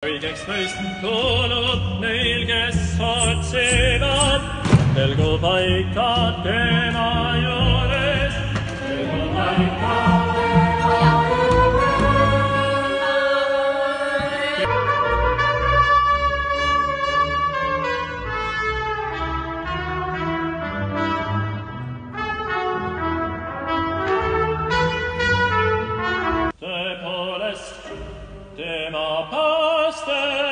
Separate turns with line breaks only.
õigeks mõistnud neil, kes otsivad, elgu paika tema juures, elgu paika tema juures. Tõepoolest, tema pääste